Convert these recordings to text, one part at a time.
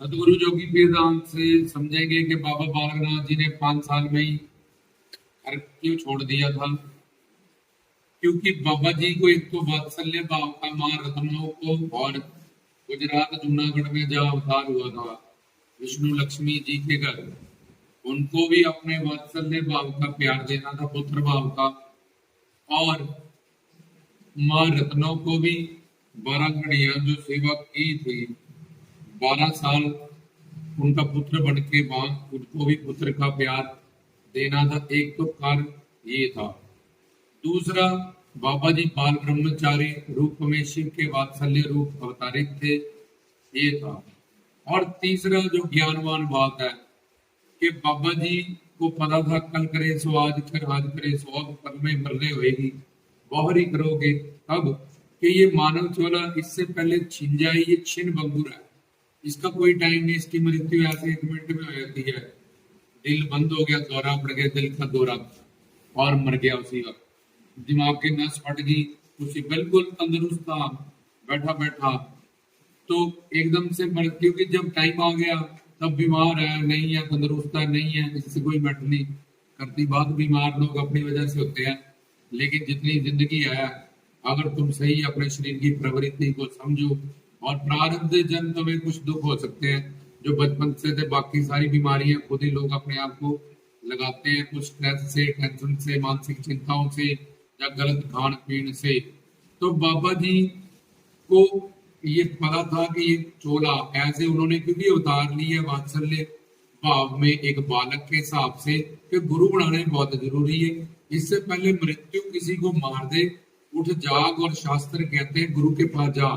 सतगुरु जोगी पीरदान से समझेंगे कि बाबा बालकनाथ जी ने 5 साल में ही घर क्यों छोड़ दिया था। क्योंकि बाबा जी को एक तो वात्सल्य भाव का मां रत्नों को, और गुजरात जूनागढ़ में जहाँ अवतार हुआ था विष्णु लक्ष्मी जी के घर, उनको भी अपने वात्सल्य भाव का प्यार देना था, पुत्र भाव का। और मां रत्नों को भी 12 घड़ियां जो सेवा की थी, 12 साल उनका पुत्र बन के वहां उनको भी पुत्र का प्यार देना था। एक तो कार्य ये था। दूसरा, बाबा जी बाल ब्रह्मचारी रूप में शिव के वात्सल्य रूप अवतारित थे, ये था। और तीसरा जो ज्ञानवान बात है कि बाबा जी को पता था कल करे सो आज कर, आज करे सो अब, कल में मरने होएगी, बाहर ही करोगे। अब कि ये मानव चोला इससे पहले छिन जाए, ये छिन बंगुर है, इसका कोई टाइम नहीं, इसकी मृत्यु ऐसे 1 मिनट में हो जाती है। दिल बंद हो गया, दौरा पड़ गया, दिल का दौरा, और मर गया उसी वक्त। दिमाग की नस फट गई, उसी बिल्कुल तंदुरुस्त था बैठा बैठा, तो एकदम से मर, क्योंकि जब टाइम आ गया तब बीमार है नहीं है, तंदुरुस्त है नहीं है, इससे कोई मैटर नहीं करती बात। बीमार लोग अपनी वजह से होते हैं, लेकिन जितनी जिंदगी है अगर तुम सही अपने शरीर की प्रवृत्ति को समझो, और प्रारब्ध जन्म में कुछ दुख हो सकते हैं जो बचपन से थे, बाकी सारी बीमारियां खुद ही लोग अपने आप को लगाते हैं, कुछ स्ट्रेस से, टेंशन से, मानसिक चिंताओं से, या गलत खान पीन से। तो बाबा जी को ये पता था कि ये चोला ऐसे उन्होंने क्योंकि उतार ली है वात्सल्य भाव में एक बालक के हिसाब से कि गुरु बनाने बहुत जरूरी है। इससे पहले मृत्यु किसी को मार दे, उठ जाग, और शास्त्र कहते हैं गुरु के पास जा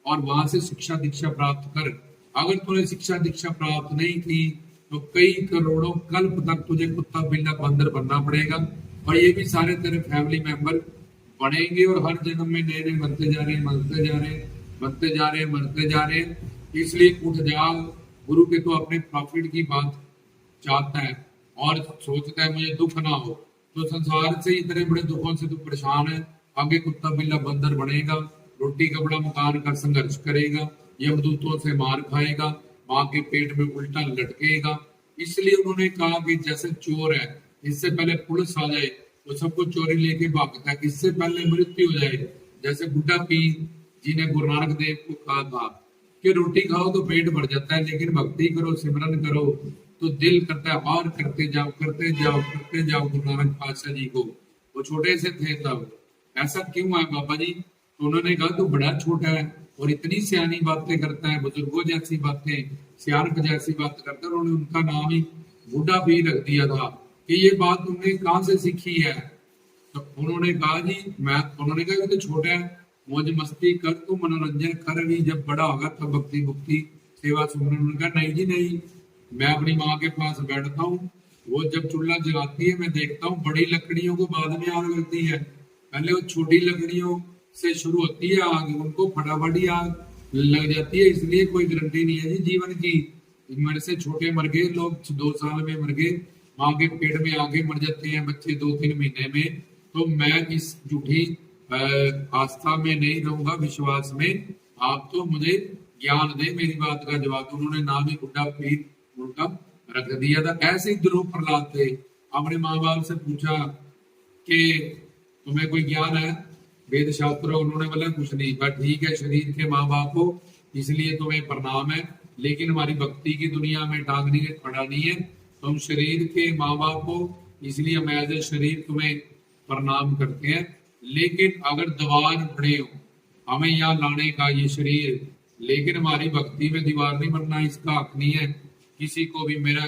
और वहां से शिक्षा दीक्षा प्राप्त कर। अगर तूने शिक्षा दीक्षा प्राप्त नहीं की तो कई करोड़ों कल्प तक तुझे कुत्ता बिल्ला बंदर बनना पड़ेगा, और ये भी सारे तेरे फैमिली मेंबर बढ़ेंगे, और हर जन्म में नए नए बनते जा रहे हैं, बनते जा रहे हैं, बनते जा रहे हैं, बनते जा रहे हैं। इसलिए उठ जाओ। गुरु के तो अपने प्रॉफिट की बात चाहता है और सोचता है मुझे दुख ना हो, तो संसार से इतने बड़े दुखों से तू परेशान है, आगे कुत्ता बिल्ला बंदर बनेगा, रोटी कपड़ा मकान का संघर्ष करेगा, यमदूतों से मार खाएगा, माँ के पेट में उल्टा लटकेगा। इसलिए उन्होंने कहा कि जैसे चोर है, इससे पहले पुलिस आ जाए तो सबको चोरी लेके भागता है, इससे पहले मृत्यु हो जाए। जैसे बुड्ढा पीर जी ने गुरु नानक देव को कहा था कि रोटी खाओ तो पेट भर जाता है, लेकिन भक्ति करो, सिमरन करो तो दिल करता है और करते जाओ, करते जाओ, करते जाओ। गुरु नानक पातशाह जी को वो छोटे से थे तब, ऐसा क्यों है बाबा जी? तो उन्होंने कहा तू बड़ा छोटा है और इतनी सियानी बातें करता है, बुजुर्गों जैसी बातें, सियानक जैसी बात करता है। उन्होंने उनका नाम ही बूढ़ा पीर रख दिया था कि ये बात तुमने कहाँ से सीखी है? तो उन्होंने कहा जी उन्होंने कहा कि तो छोटा है, मौज मस्ती कर, तू मनोरंजन कर, भी जब बड़ा होगा तब भक्ति भक्ति सेवा सुमरन। उन्होंने कहा नहीं जी नहीं, मैं अपनी माँ के पास बैठता हूँ, वो जब चूल्हा जलाती है मैं देखता हूँ, बड़ी लकड़ियों को बाद में आग लगती है, पहले वो छोटी लकड़ियों से शुरू होती है आग, उनको फटाफट ही आग लग जाती है। इसलिए कोई गारंटी नहीं है जी जीवन की। मेरे से छोटे मर गए लोग, 2 साल में मर गए, माँ के पेट में आगे मर जाते हैं बच्चे 2-3 महीने में। तो मैं इस झूठी आस्था में नहीं रहूंगा, विश्वास में। आप तो मुझे ज्ञान दे, मेरी बात का जवाब। उन्होंने नाम ही बुड्ढा पीर उनका रख दिया था। ऐसे ही ध्रुव प्रहलाद थे, अपने माँ बाप से पूछा कि तुम्हें कोई ज्ञान है वेद शास्त्र? उन्होंने बोला कुछ नहीं, बट ठीक है शरीर के माँ बाप हो इसलिए तुम्हें प्रणाम है, लेकिन हमारी भक्ति की दुनिया में टांग नहीं है, खड़ा नहीं है। तुम शरीर के माँ बाप हो इसलिए हम एज ए शरीर तुम्हें प्रणाम करते हैं, लेकिन अगर दीवार बड़े हो हमें यहाँ लाने का ये शरीर, लेकिन हमारी भक्ति में दीवार नहीं बनना, इसका हक नहीं है किसी को भी। मेरा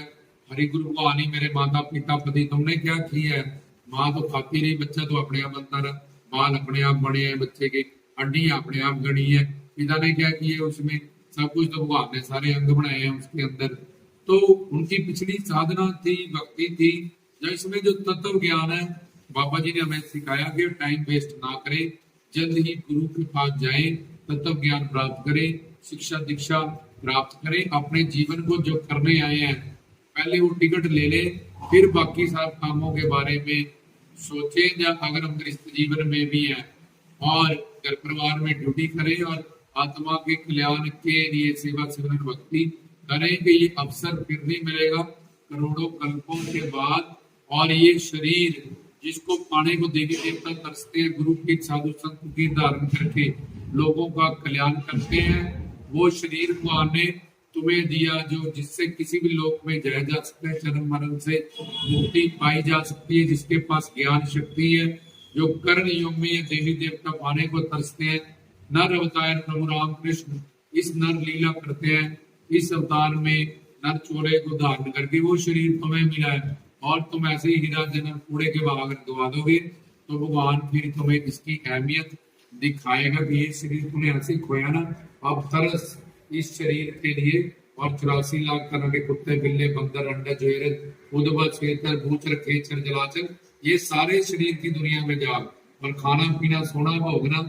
हरि गुरु को आनी, मेरे माता पिता पति, तुमने क्या किया है? माँ तो खाती रही, बच्चा तो अपने आप बनता रहा, बाल अपने आप बने हैं बच्चे के, हड्डियां अपने आप गड़ी है। पिता ने क्या किया उसमें? सब कुछ तो भगवान ने सारे अंग बनाए हैं उसके अंदर। तो उनकी पिछली साधना थी, भक्ति थी, जो इसमें जो तत्व ज्ञान है बाबा जी ने हमें सिखाया कि टाइम वेस्ट ना करें, जल्द ही गुरु के पास जाए, तत्व ज्ञान प्राप्त करें, शिक्षा दीक्षा प्राप्त करें, अपने जीवन को जो करने आए हैं पहले वो टिकट ले ले, फिर बाकी सब कामों के बारे में सोचे। या अगर हम गृहस्थ जीवन में भी हैं और घर परिवार में ड्यूटी करें और आत्मा के कल्याण के लिए सेवा सिमरन भक्ति करेंगे ये अवसर फिर नहीं मिलेगा करोड़ों कल्पों के बाद। और ये शरीर जिसको पाने को देवी देवता तरसते हैं, गुरु की साधु संत की धारण करके लोगों का कल्याण करते हैं, वो शरीर को आने तुम्हें दिया जो जिससे किसी भी लोक में जाया जा सकता है, जन्म मरण से मुक्ति पाई जा सकती है, जिसके पास ज्ञान शक्ति है, जो कर्ण युग में ये देवी देवता पाने को तरसते हैं। नर अवतार प्रभु राम कृष्ण इस नर लीला करते हैं, इस अवतार में नर चोरे को धारण करके वो शरीर तुम्हें मिला है, और तुम ऐसे ही हीरा जनन कूड़े के भाग गवा दोगे तो भगवान फिर तुम्हें इसकी अहमियत दिखाएगा कि ये शरीर तुमने ऐसे खोया ना, अब तरस इस शरीर के लिए। और 84 लाख तरह के कुत्ते बिल्ले बंदर अंडा जोरत उदबल छेतर भूचर खेचर जलाचर, ये सारे शरीर की दुनिया में जाग और खाना पीना सोना भोगना,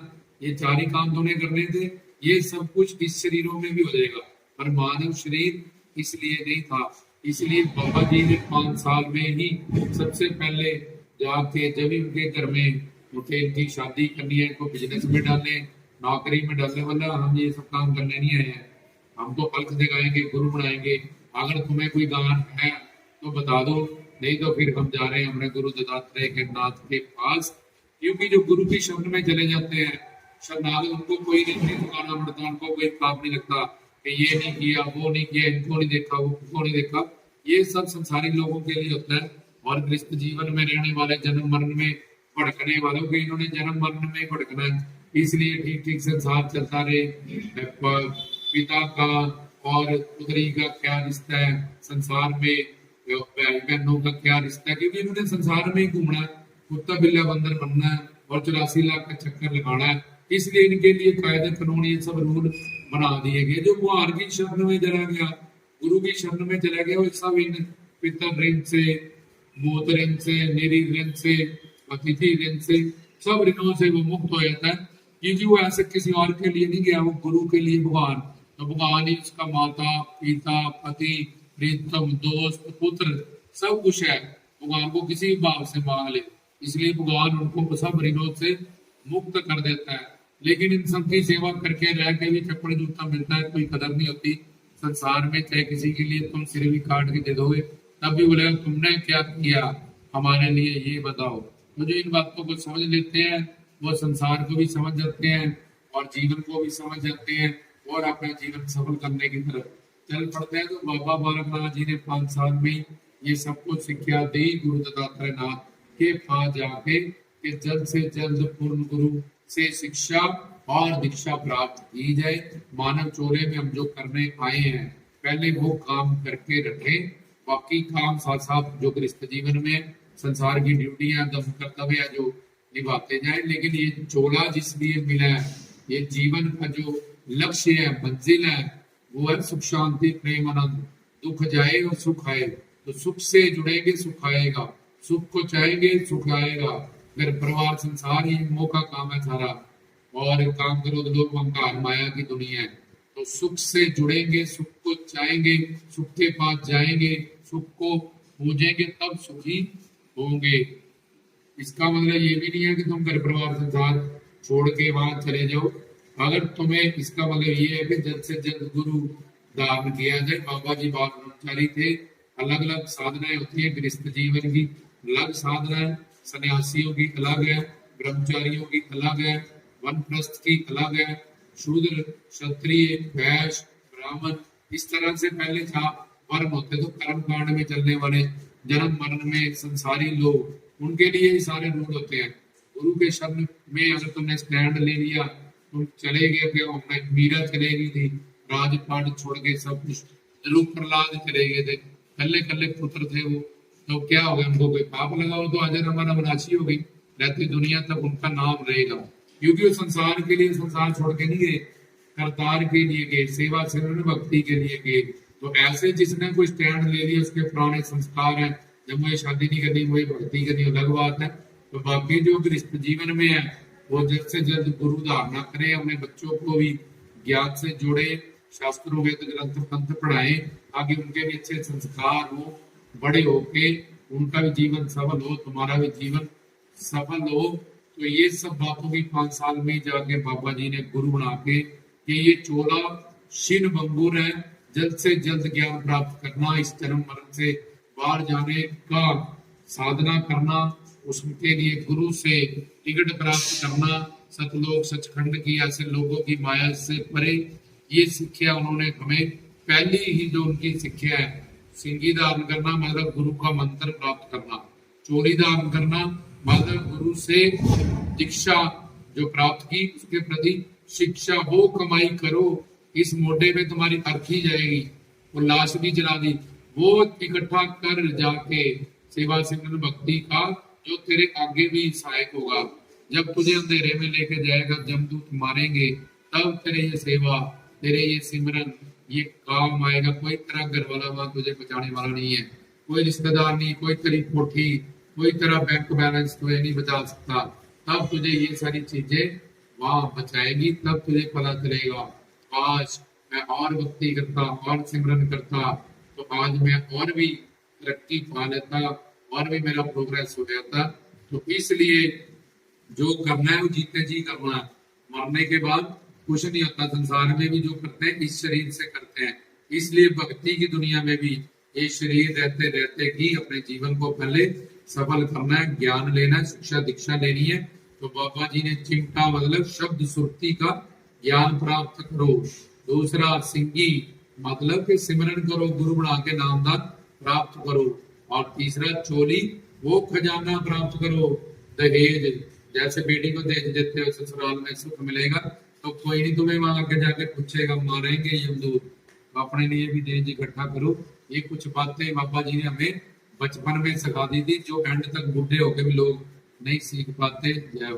ये चार ही काम तुमने करने थे, ये सब कुछ इस शरीरों में भी हो जाएगा। पर मानव शरीर इसलिए नहीं था, इसलिए बाबा जी ने 5 साल में ही सबसे पहले जाके जब उनके घर में उठे इनकी शादी करनी है, को बिजनेस में डालने, नौकरी में डालने, वाला हम ये सब काम करने नहीं आए हैं, हम तो पलक दिखाएंगे, गुरु बनाएंगे। अगर तुम्हें कोई गान है तो बता दो, नहीं तो फिर हम जा रहे हैं अपने गुरु दत्तात्रेय के नाथ के पास। क्योंकि जो गुरु की शरण में चले जाते हैं शरणागत, उनको कोई नहीं चुकाना पड़ता, उनको कोई पाप नहीं लगता कि ये नहीं किया, वो नहीं किया, इनको नहीं देखा, वो को नहीं देखा। ये सब संसारी लोगों के लिए होता है। और गृहस्थ जीवन में रहने वाले, जन्म मरण में भटकने वालों को इन्होंने जन्म मरण में भटकना है, इसलिए ठीक ठीक संसार चलता रहे। पिता का और पुत्री का क्या रिश्ता है, संसार में भाई बहनों का क्या रिश्ता है, क्योंकि इन्होंने संसार में ही घूमना है, कुत्ता बिल्ला बंदर बनना है और 84 लाख का चक्कर लगाना है। इसलिए इनके लिए कायदे कानून ये सब रूल बना दिए गए। जो कुहार की शरण में चला गया, गुरु की शरण में चला गया, वो सब इन पितर ऋण से, मोत ऋण से, निरी ऋण से, अतिथि ऋण से, सब ऋणों से वो मुक्त हो जाता है, क्योंकि वो ऐसे किसी और के लिए नहीं गया, वो गुरु के लिए भगवान। तो भगवान ही उसका माता पिता पति प्रीतम दोस्त पुत्र सब कुछ है, भगवान को किसी भी भाव से मांग ले, इसलिए भगवान उनको सब ऋणों से मुक्त कर देता है। लेकिन इन सब की सेवा करके रह के भी चप्पड़ जूता मिलता है, कोई कदर नहीं होती संसार में। चाहे किसी के लिए तुम सिर भी काट के दे दोगे तब भी बोलेगा तुमने क्या किया हमारे लिए, ये बताओ। तो जो इन बातों को समझ लेते हैं वो संसार को भी समझ जाते हैं और जीवन को भी समझ जाते हैं और अपना जीवन सफल करने की तरफ चल पड़ते हैं। तो बाबा बालकनाथ जी ने 5 साल में ये सब कुछ शिक्षा दी गुरु दत्तात्रेय नाथ के पास जाके कि जल्द से जल्द पूर्ण गुरु से शिक्षा और दीक्षा प्राप्त की जाए। मानव चोरे में हम जो करने आए हैं पहले वो काम करके रखें, बाकी काम साथ साथ जो गृहस्थ जीवन में संसार की ड्यूटियां दम कर्तव्य है जो निभाते जाए। लेकिन ये चोला जिस लिए मिला है, ये जीवन का जो लक्ष्य है, मंजिल है, वो है सुख शांति प्रेम आनंद। दुख जाए और सुख आए, तो सुख से जुड़ेंगे सुख आएगा, सुख को चाहेंगे सुख आएगा। घर परिवार संसार ही मोह का काम है सारा, और काम करो तो लोग अहंकार माया की दुनिया है। तो सुख से जुड़ेंगे, सुख को चाहेंगे, सुख के पास जाएंगे, सुख को पूजेंगे, तब सुखी होंगे। इसका मतलब ये भी नहीं है कि तुम घर परिवार संसार छोड़ के वहां चले जाओ। अगर तुम्हें इसका मतलब ये है कि जल्द से जल्द गुरु धारण किया जाए। बाबा जी बाल ब्रह्मचारी थे, अलग अलग साधनाएं होती है, गृहस्थ जीवन की अलग साधना है, सन्यासियों की अलग है, ब्रह्मचारियों की अलग है, वनप्रस्थ की अलग है, शूद्र क्षत्रिय वैश्य ब्राह्मण, इस तरह से पहले था वर्ण होते। तो कर्म कांड में चलने वाले, जन्म मरण में संसारी लोग, उनके लिए ही सारे रूल होते हैं। गुरु के शरण में अगर तुमने स्टैंड ले लिया, तुम चले गए, क्या मीरा चले गई थी राजपाट छोड़ के, सब कुछ ध्रुव प्रहलाद चले गए थे, कल्ले कल्ले पुत्र थे वो, तो क्या हो गया, उनको कोई पाप लगा हो तो अजर अमर अविनाशी हो गई, रहती दुनिया तक उनका नाम रहेगा, क्योंकि वो संसार के लिए संसार छोड़ के नहीं गए, करतार के लिए गए, सेवा सिमरन भक्ति के लिए गए। तो ऐसे जिसने कोई स्टैंड ले लिया, उसके पुराने संस्कार हैं, जब मुझे शादी नहीं करनी, मुझे भक्ति करनी, अलग बात है। तो बाकी जो गृहस्थ जीवन में है वो जल्द से जल्द गुरु धारणा करे, अपने बच्चों को भी ज्ञान से जोड़े, शास्त्रों वेद ग्रंथ पंथ पढ़ाए, ताकि उनके भी अच्छे संस्कार हो, बड़े होके उनका भी जीवन सफल हो, तुम्हारा भी जीवन सफल हो। तो ये सब बातों की 5 साल में जाके बाबा जी ने गुरु बना के कि ये चोला शिन बंगुर है, जल्द से जल्द ज्ञान प्राप्त करना, इस जन्म मरण से बाहर जाने का साधना करना, उसके लिए गुरु से टिकट प्राप्त करना, सतलोक सचखंड की ऐसे लोगों की माया से परे, ये शिक्षा उन्होंने हमें पहली ही जो उनकी शिक्षा है, सिंगी धारण करना मतलब गुरु का मंत्र प्राप्त करना, चोरी धारण करना मतलब गुरु से दीक्षा जो प्राप्त की उसके प्रति शिक्षा हो, कमाई करो, इस मोटे में तुम्हारी अर्थी जाएगी, वो लाश भी जला दी, वो इकट्ठा कर जाके सेवा सिमरन भक्ति का जो तेरे आगे भी सहायक होगा। जब तुझे अंधेरे में लेके जाएगा, जमदूत मारेंगे, तब तेरे ये सेवा, तेरे ये सिमरन ये काम आएगा। कोई तेरा घर वाला वहां तुझे बचाने वाला नहीं है, कोई रिश्तेदार नहीं, कोई तेरी कोठी, कोई तेरा बैंक बैलेंस तुझे नहीं बचा सकता। तब तुझे ये सारी चीजें वहां बचाएगी, तब तुझे पता चलेगा आज मैं और भक्ति करता, और सिमरन करता, तो आज मैं और भी तरक्की पा लेता, और भी मेरा प्रोग्रेस हो जाता। तो इसलिए जो करना है वो जीते जी करना है, मरने के बाद कुछ नहीं होता। संसार में भी जो करते हैं इस शरीर से करते हैं, इसलिए भक्ति की दुनिया में भी ये शरीर रहते रहते ही अपने जीवन को पहले सफल करना है, ज्ञान लेना है, शिक्षा दीक्षा लेनी है। तो बाबा जी ने चिंता मतलब शब्द सुरती का ज्ञान प्राप्त करो। दूसरा सिंगी मतलब कि सिमरन करो, गुरु बना के नामदान प्राप्त करो। और तीसरा चोली वो खजाना प्राप्त करो, दहेज, जैसे बेटी को दहेज देते हो ससुराल में सुख मिलेगा, तो कोई नहीं तुम्हें वहां आके जाके पूछेगा, मारेंगे यमदूत। अपने लिए भी दहेज इकट्ठा करो। ये कुछ बातें बाबा जी ने हमें बचपन में सिखा दी थी, जो एंड तक बूढ़े होके भी लोग नहीं सीख पाते। जय